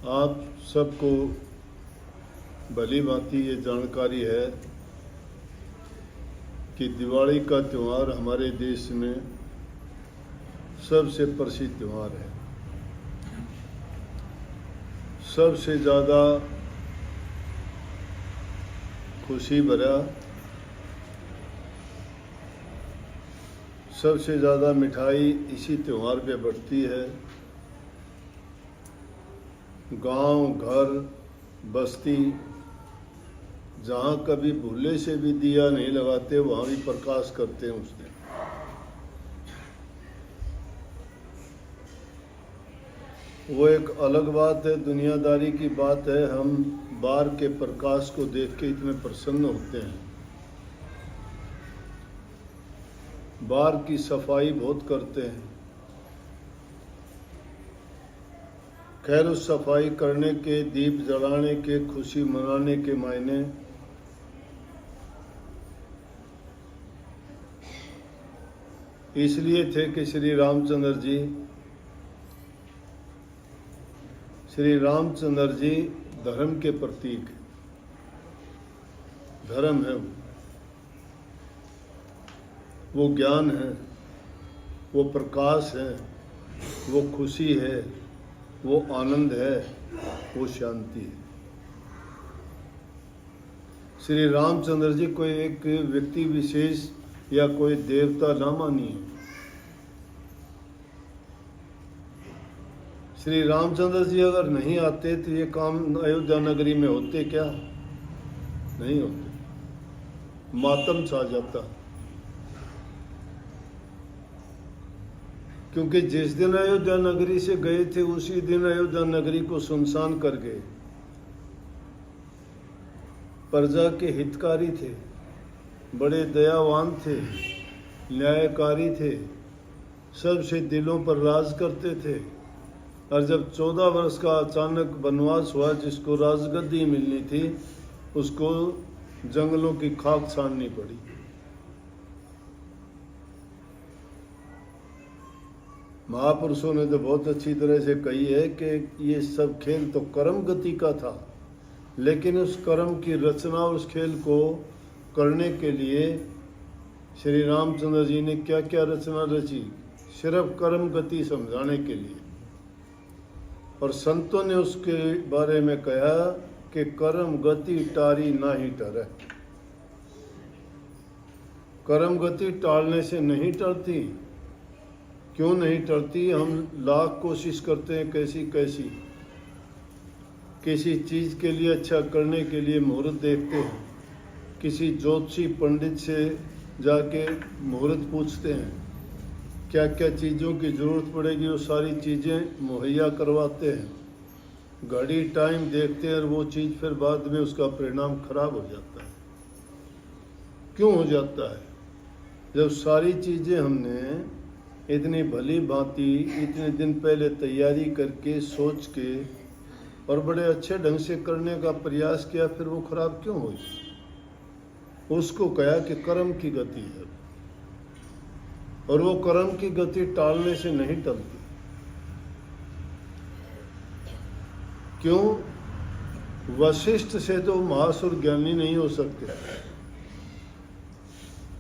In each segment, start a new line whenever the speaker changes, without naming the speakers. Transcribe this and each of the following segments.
आप सबको भली भांति ये जानकारी है कि दिवाली का त्यौहार हमारे देश में सबसे प्रसिद्ध त्यौहार है। सबसे ज़्यादा खुशी भरा, सबसे ज़्यादा मिठाई इसी त्यौहार पे बढ़ती है। गांव, घर, बस्ती, जहाँ कभी भूले से भी दिया नहीं लगाते वहाँ भी प्रकाश करते हैं उस दिन। वो एक अलग बात है, दुनियादारी की बात है। हम बाहर के प्रकाश को देख के इतने प्रसन्न होते हैं। बाहर की सफाई बहुत करते हैं। खैर, उस सफाई करने के, दीप जलाने के, खुशी मनाने के मायने इसलिए थे कि श्री रामचंद्र जी धर्म के प्रतीक। धर्म है वो ज्ञान है, वो प्रकाश है, वो खुशी है, वो आनंद है, वो शांति है। श्री रामचंद्र जी कोई एक व्यक्ति विशेष या कोई देवता ना मानिए। श्री रामचंद्र जी अगर नहीं आते तो ये काम अयोध्या नगरी में होते क्या? नहीं होते। मातम छा जाता। क्योंकि जिस दिन अयोध्या नगरी से गए थे उसी दिन अयोध्या नगरी को सुनसान कर गए। प्रजा के हितकारी थे, बड़े दयावान थे, न्यायकारी थे, सबसे दिलों पर राज करते थे। और जब 14 वर्ष का अचानक वनवास हुआ, जिसको राजगद्दी मिलनी थी, उसको जंगलों की खाक छाननी पड़ी। महापुरुषों ने तो बहुत अच्छी तरह से कही है कि ये सब खेल तो कर्म गति का था, लेकिन उस कर्म की रचना, उस खेल को करने के लिए श्री रामचंद्र जी ने क्या क्या रचना रची, सिर्फ कर्म गति समझाने के लिए। और संतों ने उसके बारे में कहा कि कर्म गति टारी ना ही टरे। कर्म गति टालने से नहीं टलती। क्यों नहीं टलती? हम लाख कोशिश करते हैं, कैसी किसी चीज़ के लिए, अच्छा करने के लिए मुहूर्त देखते हैं, किसी ज्योतिषी पंडित से जाके मुहूर्त पूछते हैं, क्या क्या चीज़ों की ज़रूरत पड़ेगी, वो सारी चीज़ें मुहैया करवाते हैं। घड़ी टाइम देखते हैं और वो चीज़ फिर बाद में उसका परिणाम खराब हो जाता है। क्यों हो जाता है? जब सारी चीज़ें हमने इतनी भली भांति इतने दिन पहले तैयारी करके, सोच के और बड़े अच्छे ढंग से करने का प्रयास किया, फिर वो खराब क्यों हुई? उसको कहा कि कर्म की गति है, और वो कर्म की गति टालने से नहीं टलती। क्यों? वशिष्ठ से तो महासुर ज्ञानी नहीं हो सकते।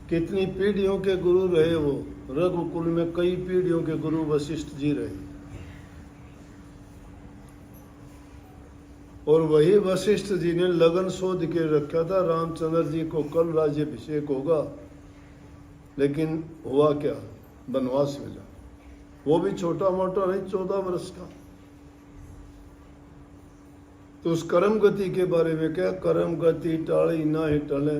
कितनी पीढ़ियों के गुरु रहे वो। रघुकुल में कई पीढ़ियों के गुरु वशिष्ठ जी रहे, और वही वशिष्ठ जी ने लगन शोध के रखा था रामचंद्र जी को कल राज्याभिषेक होगा, लेकिन हुआ क्या? वनवास मिला। वो भी छोटा मोटा नहीं, 14 वर्ष का। तो उस कर्म गति के बारे में क्या? कर्म गति टाली ना ही टले।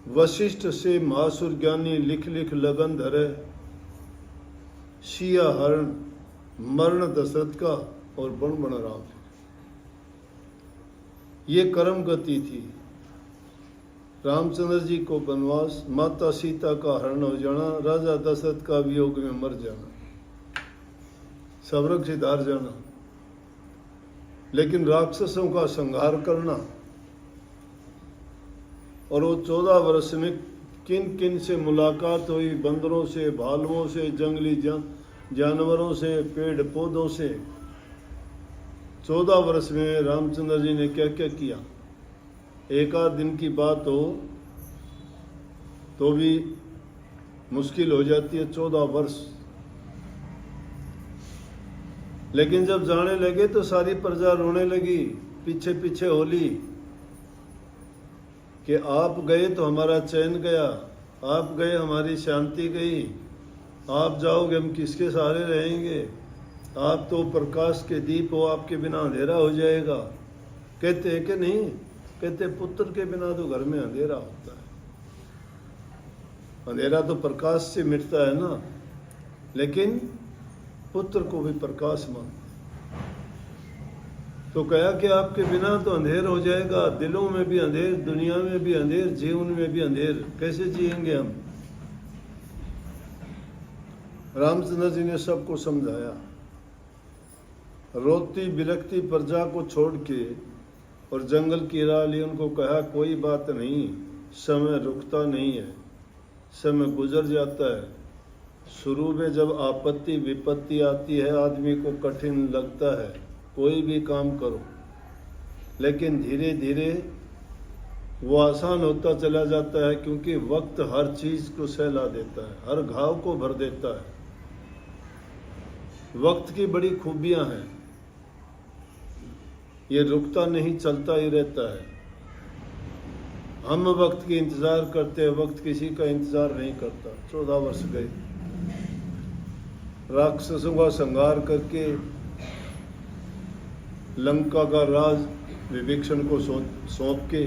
वशिष्ठ से महासुर ज्ञानी लिख लिख लगन धरे, सिया हरण मरण दशरथ का और बन बन राम। ये कर्म गति थी। रामचंद्र जी को वनवास, माता सीता का हरण हो जाना, राजा दशरथ का वियोग में मर जाना, स्वर्ग सिधार जाना, लेकिन राक्षसों का संहार करना। और वो 14 वर्ष में किन किन से मुलाकात हुई, बंदरों से, भालुओं से, जंगली जानवरों से, पेड़ पौधों से। 14 वर्ष में रामचंद्र जी ने क्या क्या किया, एक आध दिन की बात हो तो भी मुश्किल हो जाती है, 14 वर्ष। लेकिन जब जाने लगे तो सारी प्रजा रोने लगी, पीछे पीछे होली कि आप गए तो हमारा चैन गया, आप गए हमारी शांति गई, आप जाओगे हम किसके सहारे रहेंगे, आप तो प्रकाश के दीप हो, आपके बिना अंधेरा हो जाएगा। कहते हैं कि नहीं, कहते पुत्र के बिना तो घर में अंधेरा होता है। अंधेरा तो प्रकाश से मिटता है ना, लेकिन पुत्र को भी प्रकाश मानते। तो कहा कि आपके बिना तो अंधेर हो जाएगा, दिलों में भी अंधेर, दुनिया में भी अंधेर, जीवन में भी अंधेर, कैसे जिएंगे हम। रामचंद्र जी ने सबको समझाया, रोती बिलखती प्रजा को छोड़ के और जंगल की राह ली। उनको कहा कोई बात नहीं, समय रुकता नहीं है, समय गुजर जाता है। शुरू में जब आपत्ति विपत्ति आती है आदमी को कठिन लगता है, कोई भी काम करो, लेकिन धीरे धीरे वो आसान होता चला जाता है, क्योंकि वक्त हर चीज को सहला देता है, हर घाव को भर देता है। वक्त की बड़ी खूबियां हैं, ये रुकता नहीं, चलता ही रहता है। हम वक्त की इंतजार करते हैं, वक्त किसी का इंतजार नहीं करता। 14 वर्ष गए, राक्षसों का संहार करके लंका का राज विभीषण को सौंप के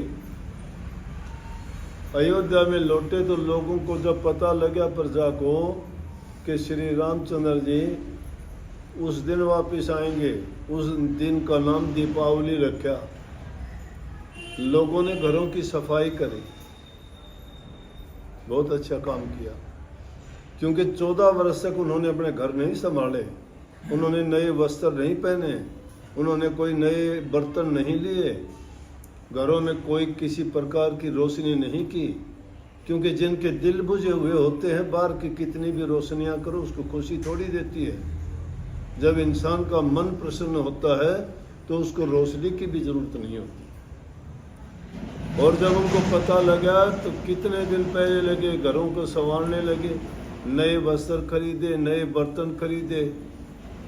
अयोध्या में लौटे तो लोगों को जब पता लगा प्रजा को कि श्री रामचंद्र जी उस दिन वापस आएंगे, उस दिन का नाम दीपावली रखा। लोगों ने घरों की सफाई करी, बहुत अच्छा काम किया, क्योंकि 14 वर्ष तक उन्होंने अपने घर नहीं संभाले, उन्होंने नए वस्त्र नहीं पहने, उन्होंने कोई नए बर्तन नहीं लिए, घरों में कोई किसी प्रकार की रोशनी नहीं की, क्योंकि जिनके दिल बुझे हुए होते हैं बाहर की कितनी भी रोशनियां करो उसको खुशी थोड़ी देती है। जब इंसान का मन प्रसन्न होता है तो उसको रोशनी की भी जरूरत नहीं होती। और जब उनको पता लगा तो कितने दिन पहले लगे, घरों को संवारने लगे, नए वस्त्र खरीदे, नए बर्तन खरीदे,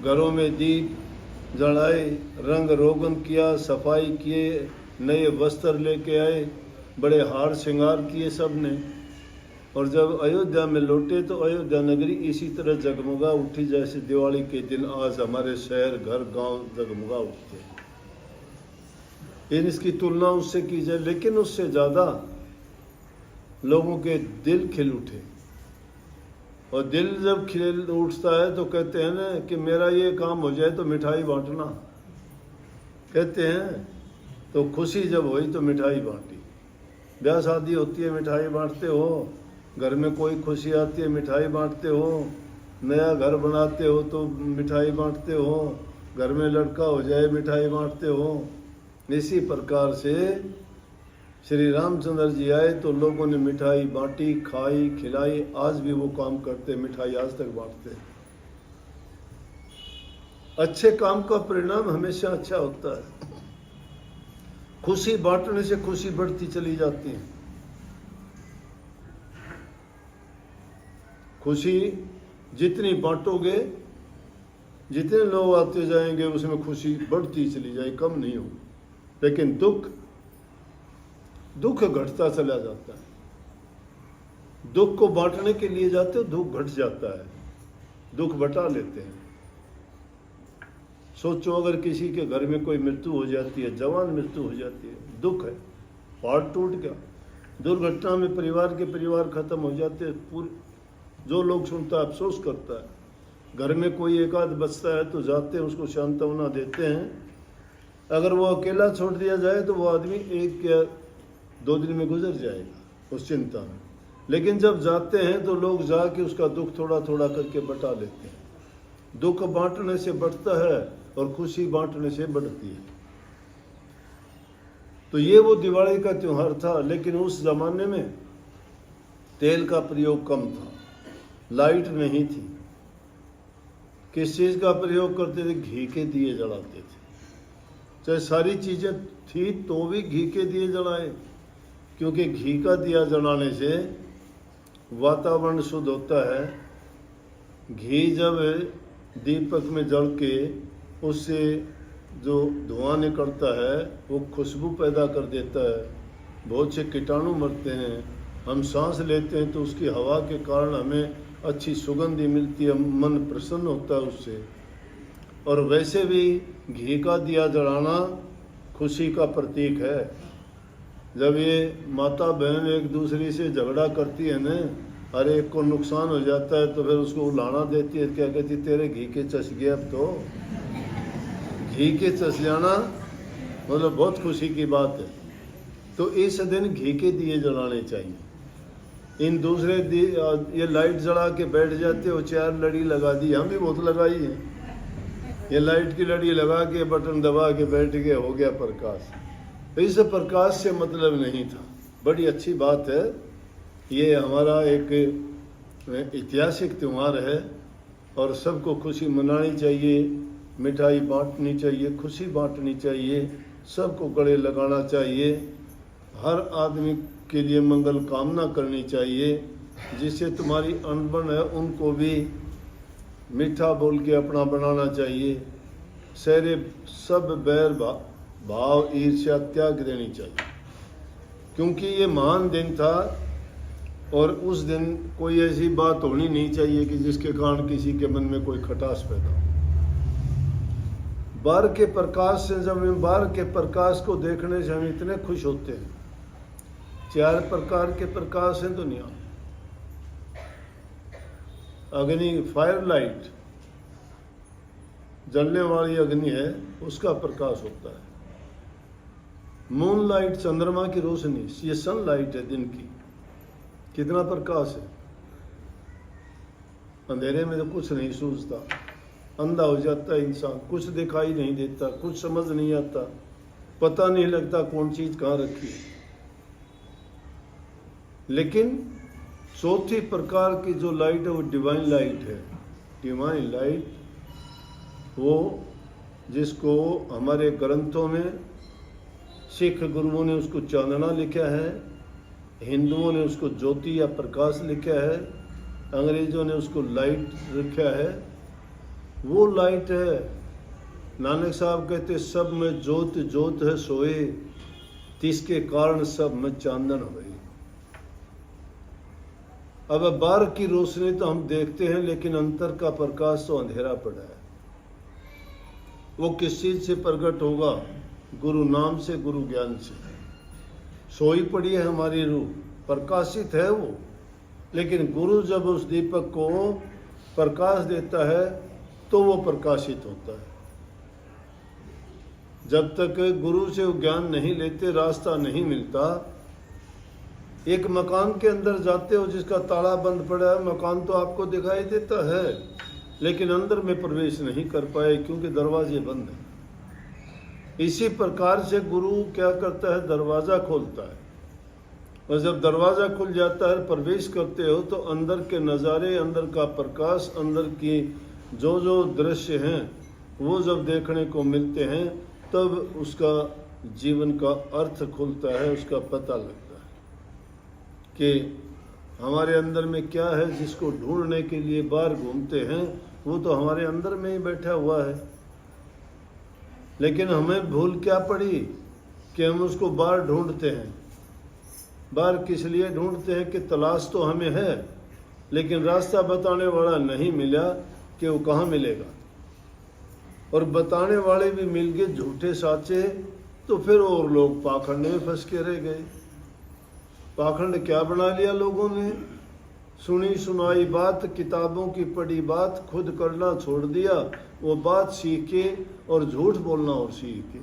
घरों में दीप जलाए, रंग रोगन किया, सफाई किए, नए वस्त्र लेके आए, बड़े हार श्रृंगार किए सब ने। और जब अयोध्या में लौटे तो अयोध्या नगरी इसी तरह जगमगा उठी जैसे दिवाली के दिन आज हमारे शहर घर गांव जगमगा उठते हैं। इसकी तुलना उससे की जाए, लेकिन उससे ज़्यादा लोगों के दिल खिल उठे। और दिल जब खिल उठता है तो कहते हैं ना कि मेरा ये काम हो जाए तो मिठाई बांटना, कहते हैं। तो खुशी जब हुई तो मिठाई बांटी, ब्याह शादी होती है मिठाई बांटते हो, घर में कोई खुशी आती है मिठाई बांटते हो, नया घर बनाते हो तो मिठाई बांटते हो, घर में लड़का हो जाए मिठाई बांटते हो। इसी प्रकार से श्री रामचंद्र जी आए तो लोगों ने मिठाई बांटी, खाई, खिलाई। आज भी वो काम करते, मिठाई आज तक बांटते। अच्छे काम का परिणाम हमेशा अच्छा होता है। खुशी बांटने से खुशी बढ़ती चली जाती है। खुशी जितनी बांटोगे, जितने लोग आते जाएंगे उसमें खुशी बढ़ती चली जाए, कम नहीं होगी। लेकिन दुख घटता चला जाता है। दुख को बांटने के लिए जाते हो, दुख घट जाता है, दुख बटा लेते हैं। सोचो अगर किसी के घर में कोई मृत्यु हो जाती है, जवान मृत्यु हो जाती है, दुख है, हार्ट टूट गया, दुर्घटना में परिवार के परिवार खत्म हो जाते हैं, पूरे जो लोग सुनता है अफसोस करता है। घर में कोई एक आध बचता है तो जाते हैं उसको सांत्वना देते हैं। अगर वो अकेला छोड़ दिया जाए तो वो आदमी 1 या 2 दिन में गुजर जाएगा उस चिंता में। लेकिन जब जाते हैं तो लोग जाके उसका दुख थोड़ा थोड़ा करके बटा लेते हैं। दुख बांटने से बढ़ता है और खुशी बांटने से बढ़ती है। तो ये वो दिवाली का त्योहार था। लेकिन उस जमाने में तेल का प्रयोग कम था, लाइट नहीं थी, किस चीज़ का प्रयोग करते थे? घी के दिए जलाते थे। चाहे सारी चीज़ें थी तो भी घी के दिए जलाए, क्योंकि घी का दिया जलाने से वातावरण शुद्ध होता है। घी जब दीपक में जल के उससे जो धुआं निकलता है वो खुशबू पैदा कर देता है, बहुत से कीटाणु मरते हैं। हम सांस लेते हैं तो उसकी हवा के कारण हमें अच्छी सुगंधी मिलती है, मन प्रसन्न होता है उससे। और वैसे भी घी का दिया जलाना खुशी का प्रतीक है। जब ये माता बहन एक दूसरे से झगड़ा करती है ना, अरे एक को नुकसान हो जाता है तो फिर उसको उलाना देती है, क्या कहती, तेरे घी के चस गए। अब तो घी के चस जाना मतलब बहुत खुशी की बात है। तो इस दिन घी के दिए जलाने चाहिए। इन दूसरे ये लाइट जला के बैठ जाते हो, 4 लड़ी लगा दी, हम भी बहुत लगाई है। ये लाइट की लड़ी लगा के बटन दबा के बैठ गए, हो गया प्रकाश। तो इस प्रकाश से मतलब नहीं था। बड़ी अच्छी बात है। ये हमारा एक ऐतिहासिक त्यौहार है और सबको खुशी मनानी चाहिए, मिठाई बांटनी चाहिए, खुशी बांटनी चाहिए, सबको गले लगाना चाहिए, हर आदमी के लिए मंगल कामना करनी चाहिए। जिससे तुम्हारी अनबन है उनको भी मीठा बोल के अपना बनाना चाहिए। सारे सब बैर भाव ईर्ष्या त्याग देनी चाहिए, क्योंकि ये महान दिन था और उस दिन कोई ऐसी बात होनी नहीं चाहिए कि जिसके कारण किसी के मन में कोई खटास पैदा हो। बाहर के प्रकाश से, जब हम बाहर के प्रकाश को देखने से हम इतने खुश होते हैं। 4 प्रकार के प्रकाश हैं दुनिया। अग्नि, फायर लाइट, जलने वाली अग्नि है, उसका प्रकाश होता है। मून लाइट, चंद्रमा की रोशनी, ये सन लाइट है दिन की, कितना प्रकाश है। अंधेरे में तो कुछ नहीं सूझता, अंधा हो जाता है इंसान, कुछ दिखाई नहीं देता, कुछ समझ नहीं आता, पता नहीं लगता कौन चीज कहाँ रखी है। लेकिन चौथी प्रकार की जो लाइट है वो डिवाइन लाइट है। डिवाइन लाइट वो जिसको हमारे ग्रंथों में सिख गुरुओं ने उसको चांदना लिखा है, हिंदुओं ने उसको ज्योति या प्रकाश लिखा है, अंग्रेजों ने उसको लाइट लिखा है। वो लाइट है। नानक साहब कहते सब में ज्योत ज्योत है सोए, तिसके कारण सब में चांदन हुए। अब बाहर की रोशनी तो हम देखते हैं, लेकिन अंतर का प्रकाश तो अंधेरा पड़ा है। वो किस चीज से प्रकट होगा? गुरु नाम से, गुरु ज्ञान से। सोई पड़ी है हमारी रूह, प्रकाशित है वो, लेकिन गुरु जब उस दीपक को प्रकाश देता है तो वो प्रकाशित होता है। जब तक गुरु से ज्ञान नहीं लेते, रास्ता नहीं मिलता। एक मकान के अंदर जाते हो जिसका ताला बंद पड़ा है, मकान तो आपको दिखाई देता है लेकिन अंदर में प्रवेश नहीं कर पाए क्योंकि दरवाजे बंद हैं। इसी प्रकार से गुरु क्या करता है? दरवाजा खोलता है, और जब दरवाजा खुल जाता है, प्रवेश करते हो तो अंदर के नज़ारे, अंदर का प्रकाश, अंदर की जो जो दृश्य हैं वो जब देखने को मिलते हैं, तब उसका जीवन का अर्थ खुलता है, उसका पता लगता है कि हमारे अंदर में क्या है। जिसको ढूंढने के लिए बाहर घूमते हैं वो तो हमारे अंदर में ही बैठा हुआ है, लेकिन हमें भूल क्या पड़ी कि हम उसको बाहर ढूंढते हैं। बाहर किस लिए ढूंढते हैं कि तलाश तो हमें है, लेकिन रास्ता बताने वाला नहीं मिला कि वो कहाँ मिलेगा। और बताने वाले भी मिल गए झूठे साचे, तो फिर और लोग पाखंड में फंस के रह गए। पाखंड क्या बना लिया लोगों ने? सुनी सुनाई बात, किताबों की पढ़ी बात खुद करना छोड़ दिया। वो बात सीखे और झूठ बोलना और सीखे।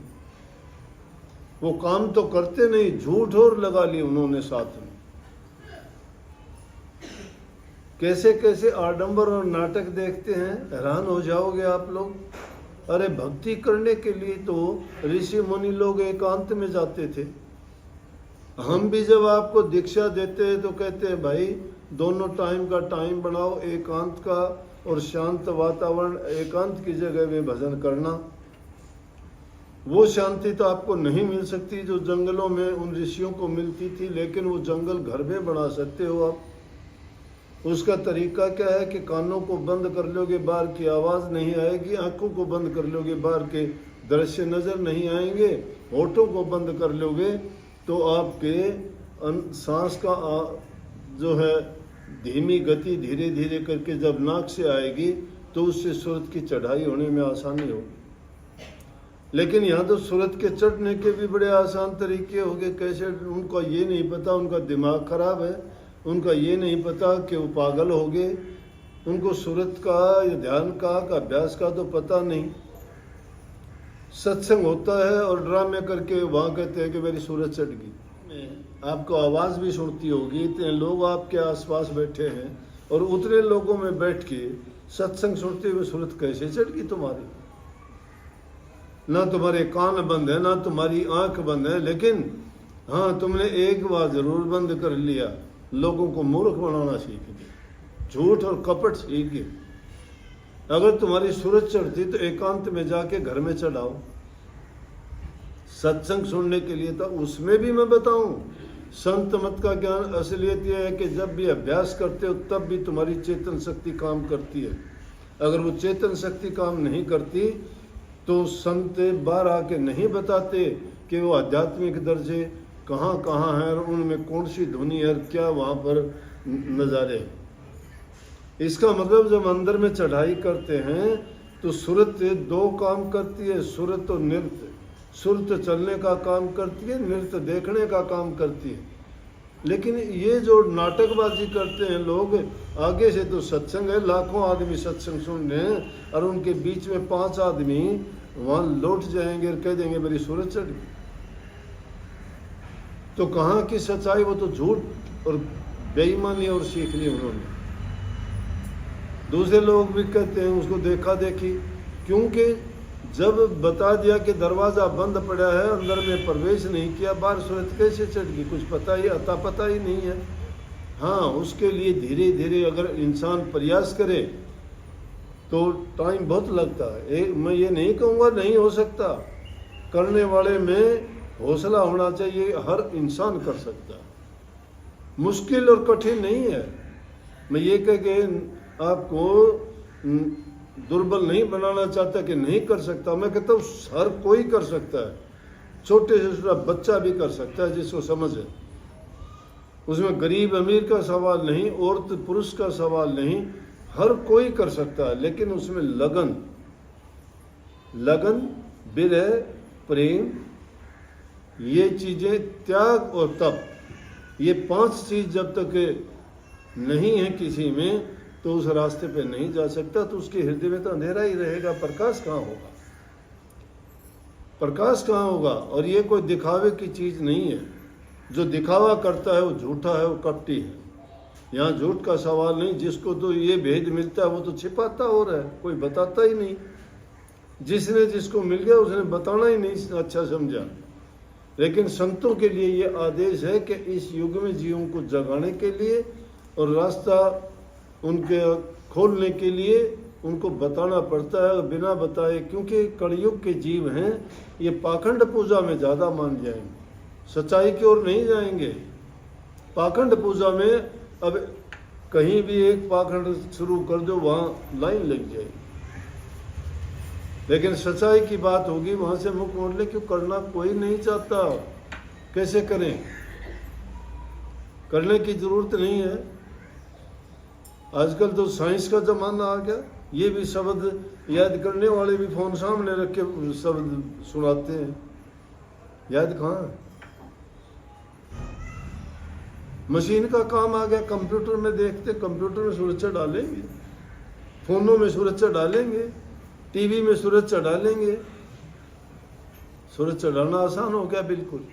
वो काम तो करते नहीं, झूठ और लगा ली उन्होंने साथ में। कैसे कैसे आडंबर और नाटक देखते हैं, हैरान हो जाओगे आप लोग। अरे भक्ति करने के लिए तो ऋषि मुनि लोग एकांत में जाते थे। हम भी जब आपको दीक्षा देते हैं तो कहते हैं भाई दोनों टाइम का टाइम बनाओ, एकांत का और शांत वातावरण, एकांत की जगह में भजन करना, वो शांति तो आपको नहीं मिल सकती जो जंगलों में उन ऋषियों को मिलती थी, लेकिन वो जंगल घर में बना सकते हो आप। उसका तरीका क्या है कि कानों को बंद कर लोगे, बाहर की आवाज़ नहीं आएगी, आंखों को बंद कर लोगे, बाहर के दृश्य नज़र नहीं आएंगे, होठों को बंद कर लोगे तो आपके सांस का जो है धीमी गति धीरे धीरे करके जब नाक से आएगी तो उससे सूरत की चढ़ाई होने में आसानी होगी। लेकिन यहाँ तो सूरत के चढ़ने के भी बड़े आसान तरीके हो गए। कैसे? उनको ये नहीं पता, उनका दिमाग खराब है, उनका ये नहीं पता कि वो पागल हो गए, उनको सूरत का या ध्यान का अभ्यास का तो पता नहीं। सत्संग होता है और ड्रामे करके वहाँ कहते हैं कि मेरी सूरत चढ़ गई। आपको आवाज़ भी सुनती होगी, इतने लोग आपके आसपास बैठे हैं और उतने लोगों में बैठ के सत्संग सुनते हुए सूरत कैसे चढ़ गई तुम्हारी? ना तुम्हारे कान बंद है, ना तुम्हारी आंख बंद है, लेकिन हाँ तुमने एक बार जरूर बंद कर लिया, लोगों को मूर्ख बनाना सीख गए, झूठ और कपट सीख गए। अगर तुम्हारी सूरत चढ़ती तो एकांत में जाके घर में चढ़ाओ सत्संग सुनने के लिए। तो उसमें भी मैं बताऊं, संत मत का ज्ञान असलियत यह है कि जब भी अभ्यास करते हो तब भी तुम्हारी चेतन शक्ति काम करती है। अगर वो चेतन शक्ति काम नहीं करती तो संत बाहर आके नहीं बताते कि वो आध्यात्मिक दर्जे कहाँ कहाँ हैं और उनमें कौन सी ध्वनि है, क्या वहाँ पर नज़ारे। इसका मतलब जब अंदर में चढ़ाई करते हैं तो सूरत दो काम करती है, सूरत और नृत्य। सूरत चलने का काम करती है, नृत्य देखने का काम करती है। लेकिन ये जो नाटकबाजी करते हैं लोग, आगे से तो सत्संग है, लाखों आदमी सत्संग सुन रहे हैं और उनके बीच में 5 आदमी वहाँ लौट जाएंगे और कह देंगे मेरी सूरत चढ़ गई। तो कहाँ की सच्चाई? वो तो झूठ और बेईमानी और सीख ली उन्होंने। दूसरे लोग भी कहते हैं उसको देखा देखी, क्योंकि जब बता दिया कि दरवाज़ा बंद पड़ा है, अंदर में प्रवेश नहीं किया, बाहर सूरत कैसे चढ़ गई? कुछ पता ही अता पता ही नहीं है। हाँ, उसके लिए धीरे धीरे अगर इंसान प्रयास करे तो टाइम बहुत लगता है। मैं ये नहीं कहूँगा नहीं हो सकता, करने वाले में हौसला होना चाहिए, हर इंसान कर सकता है, मुश्किल और कठिन नहीं है। मैं ये कह के आपको दुर्बल नहीं बनाना चाहता कि नहीं कर सकता, मैं कहता हूँ हर कोई कर सकता है, छोटे से छोटा बच्चा भी कर सकता है जिसको समझ है। उसमें गरीब अमीर का सवाल नहीं, औरत पुरुष का सवाल नहीं, हर कोई कर सकता है, लेकिन उसमें लगन, विरह, प्रेम, ये चीज़ें, त्याग और तप, ये 5 चीज़ जब तक नहीं है किसी में तो उस रास्ते पे नहीं जा सकता। तो उसके हृदय में तो अंधेरा ही रहेगा, प्रकाश कहाँ होगा? प्रकाश कहाँ होगा? और ये कोई दिखावे की चीज़ नहीं है। जो दिखावा करता है वो झूठा है, वो कपटी है। यहाँ झूठ का सवाल नहीं, जिसको तो ये भेद मिलता है वो तो छिपाता हो रहा है, कोई बताता ही नहीं। जिसने जिसको मिल गया उसने बताना ही नहीं अच्छा समझा। लेकिन संतों के लिए ये आदेश है कि इस युग में जीवों को जगाने के लिए और रास्ता उनके खोलने के लिए उनको बताना पड़ता है, बिना बताए, क्योंकि कलयुग के जीव हैं, ये पाखंड पूजा में ज़्यादा मान जाएंगे, सच्चाई की ओर नहीं जाएंगे। पाखंड पूजा में अब कहीं भी एक पाखंड शुरू कर दो, वहाँ लाइन लग जाएगी। लेकिन सच्चाई की बात होगी, वहाँ से मुख मोड़ ले, क्यों? करना कोई नहीं चाहता। कैसे करें? करने की ज़रूरत नहीं है। आजकल तो साइंस का ज़माना आ गया, ये भी शब्द याद करने वाले भी फ़ोन सामने रख के शब्द सुनाते हैं। याद कहाँ? मशीन का काम आ गया, कंप्यूटर में देखते, कंप्यूटर में सुरक्षा डालेंगे, फ़ोनों में सुरक्षा डालेंगे, टीवी में सुरक्षा डालेंगे। सुरक्षा डालना आसान हो गया बिल्कुल।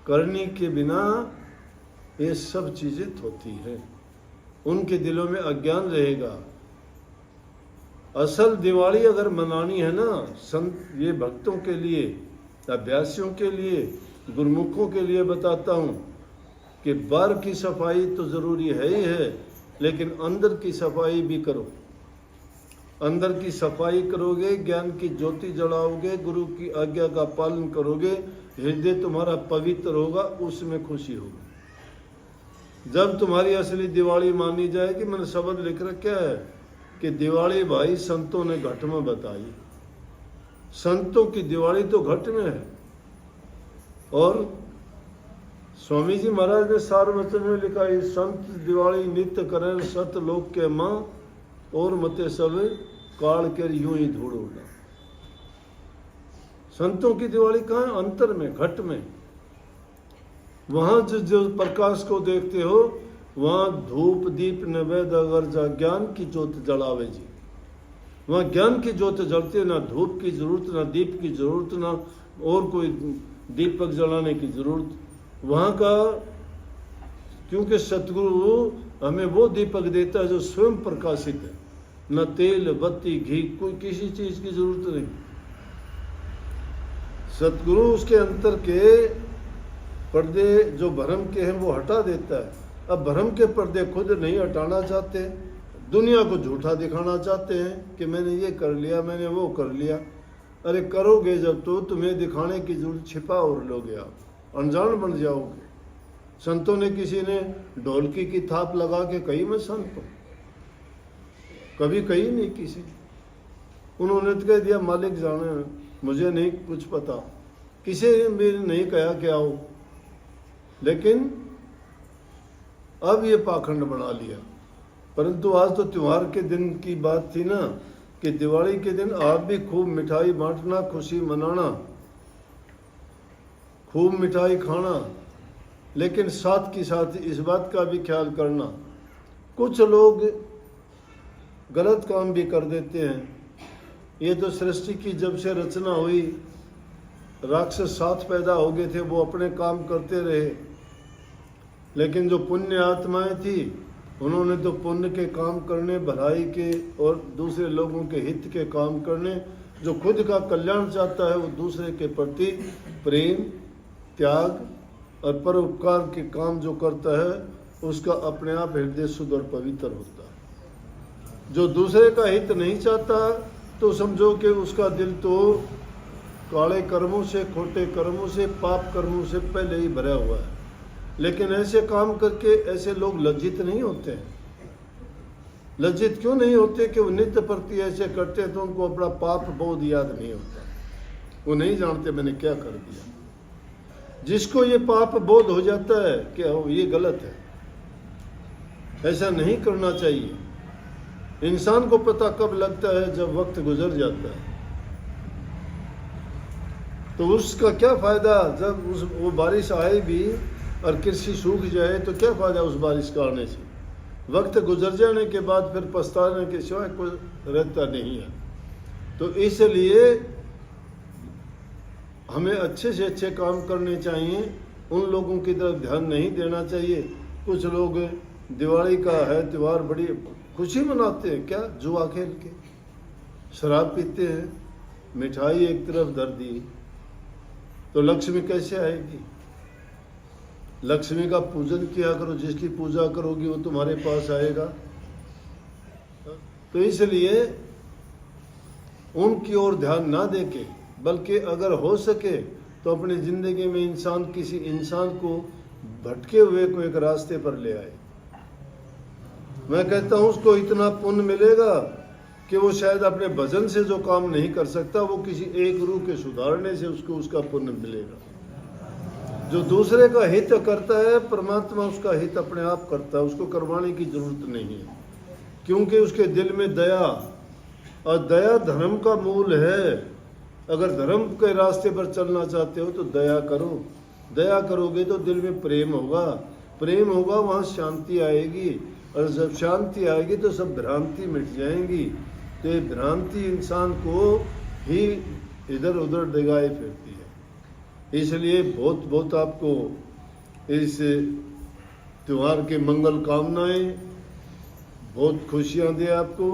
करने के बिना ये सब चीज़ें होती हैं। उनके दिलों में अज्ञान रहेगा। असल दिवाली अगर मनानी है ना, संत ये भक्तों के लिए, अभ्यासियों के लिए, गुरुमुखों के लिए बताता हूँ कि बार की सफाई तो ज़रूरी है ही है, लेकिन अंदर की सफाई भी करो। अंदर की सफाई करोगे, ज्ञान की ज्योति जलाओगे, गुरु की आज्ञा का पालन करोगे, हृदय तुम्हारा पवित्र होगा, उसमें खुशी होगी। जब तुम्हारी असली दिवाली मानी जाएगी, मैंने शब्द लिख रखा है कि दिवाली भाई संतों ने घट में बताई। संतों की दिवाली तो घट में है। और स्वामी जी महाराज ने सारवचन में लिखा है, संत दिवाली नित्य करें सत लोक के माँ, और मते सब काल के यूं ही धूड़ उड़ा। संतों की दिवाली कहाँ है? अंतर में, घट में। वहां जो प्रकाश को देखते हो, वहां धूप दीप नैवेद्य अगर ज्ञान की ज्योत जलावे जी, वहां ज्ञान की ज्योत जलती है। ना धूप की जरूरत, ना दीप की जरूरत, ना और कोई दीपक जलाने की जरूरत वहां का, क्योंकि सतगुरु हमें वो दीपक देता है जो स्वयं प्रकाशित है। न तेल बत्ती घी कोई किसी चीज की जरूरत नहीं। सतगुरु उसके अंतर के पर्दे जो भ्रम के हैं वो हटा देता है। अब भ्रम के पर्दे खुद नहीं हटाना चाहते, दुनिया को झूठा दिखाना चाहते हैं कि मैंने ये कर लिया, मैंने वो कर लिया। अरे करोगे जब तो तुम्हें दिखाने की जरूरत, छिपा और लोगे आप, अनजान बन जाओगे। संतों ने, किसी ने ढोलकी की थाप लगा के कही मैं संत हूं, कभी कही नहीं किसी। उन्होंने तो कह दिया मालिक जाने, मुझे नहीं कुछ पता, किसी ने भी नहीं कहा कि आओ। लेकिन अब ये पाखंड बना लिया। परंतु आज तो त्योहार के दिन की बात थी ना, कि दिवाली के दिन आप भी खूब मिठाई बांटना, खुशी मनाना, खूब मिठाई खाना, लेकिन साथ के साथ इस बात का भी ख्याल करना, कुछ लोग गलत काम भी कर देते हैं। ये तो सृष्टि की जब से रचना हुई, राक्षस साथ पैदा हो गए थे, वो अपने काम करते रहे। लेकिन जो पुण्य आत्माएं थी, उन्होंने तो पुण्य के काम करने, भलाई के और दूसरे लोगों के हित के काम करने। जो खुद का कल्याण चाहता है वो दूसरे के प्रति प्रेम, त्याग और परोपकार के काम जो करता है, उसका अपने आप हृदय शुद्ध और पवित्र होता है। जो दूसरे का हित नहीं चाहता, तो समझो कि उसका दिल तो काले कर्मों से, खोटे कर्मों से, पाप कर्मों से पहले ही भरा हुआ है। लेकिन ऐसे काम करके ऐसे लोग लज्जित नहीं होते हैं। लज्जित क्यों नहीं होते? कि वो नित्य प्रति ऐसे करते हैं तो उनको अपना पाप बोध याद नहीं होता, वो नहीं जानते मैंने क्या कर दिया। जिसको ये पाप बोध हो जाता है कि ये गलत है, ऐसा नहीं करना चाहिए। इंसान को पता कब लगता है? जब वक्त गुजर जाता है। तो उसका क्या फायदा? जब वो बारिश आए भी और कृषि सूख जाए तो क्या फायदा उस बारिश का आने से? वक्त गुजर जाने के बाद फिर पछताने के सिवाय कोई रहता नहीं है। तो इसलिए हमें अच्छे से अच्छे काम करने चाहिए, उन लोगों की तरफ ध्यान नहीं देना चाहिए। कुछ लोग दिवाली का है त्यौहार बड़ी खुशी मनाते हैं, क्या जुआ खेल के, शराब पीते हैं, मिठाई एक तरफ धर दी, तो लक्ष्मी कैसे आएगी? लक्ष्मी का पूजन किया करो, जिसकी पूजा करोगी वो तुम्हारे पास आएगा। तो इसलिए उनकी ओर ध्यान ना देके, बल्कि अगर हो सके तो अपनी जिंदगी में इंसान किसी इंसान को भटके हुए को एक रास्ते पर ले आए। मैं कहता हूं उसको इतना पुण्य मिलेगा कि वो शायद अपने भजन से जो काम नहीं कर सकता, वो किसी एक रूह के सुधारने से उसको उसका पुण्य मिलेगा। जो दूसरे का हित करता है, परमात्मा उसका हित अपने आप करता है, उसको करवाने की जरूरत नहीं है, क्योंकि उसके दिल में दया, और दया धर्म का मूल है। अगर धर्म के रास्ते पर चलना चाहते हो तो दया करो। दया करोगे तो दिल में प्रेम होगा, प्रेम होगा वहाँ शांति आएगी, और जब शांति आएगी तो सब भ्रांति मिट जाएंगी। तो ये भ्रांति इंसान को ही इधर उधर डिगाए फिरती है। इसलिए बहुत बहुत आपको इस त्यौहार के मंगल कामनाएं, बहुत खुशियां दे आपको।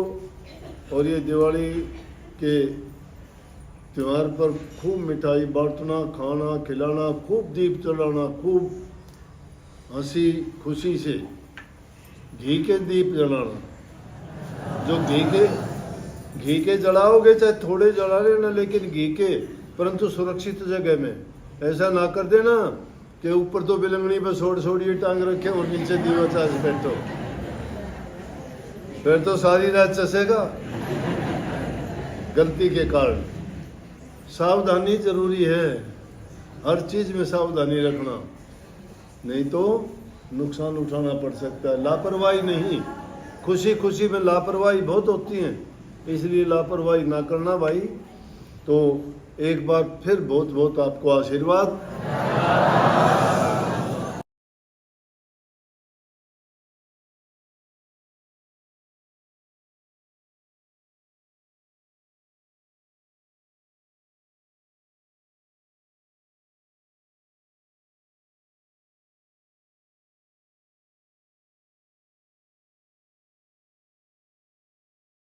और ये दिवाली के त्यौहार पर खूब मिठाई बांटना, खाना खिलाना, खूब दीप जलाना, खूब हंसी खुशी से घी के दीप जलाना, जो घी के जलाओगे, चाहे थोड़े जला लेना लेकिन घी के, परंतु सुरक्षित जगह में। ऐसा ना कर देना कि ऊपर तो बिलंगनी पर छोड़िए टांग रखे और नीचे दीवा चार्ज बैठो, फिर तो सारी रात चसेगा। गलती के कारण सावधानी जरूरी है, हर चीज में सावधानी रखना, नहीं तो नुकसान उठाना पड़ सकता है। लापरवाही नहीं, खुशी खुशी में लापरवाही बहुत होती है, इसलिए लापरवाही ना करना भाई। तो एक बार फिर बहुत बहुत आपको आशीर्वाद।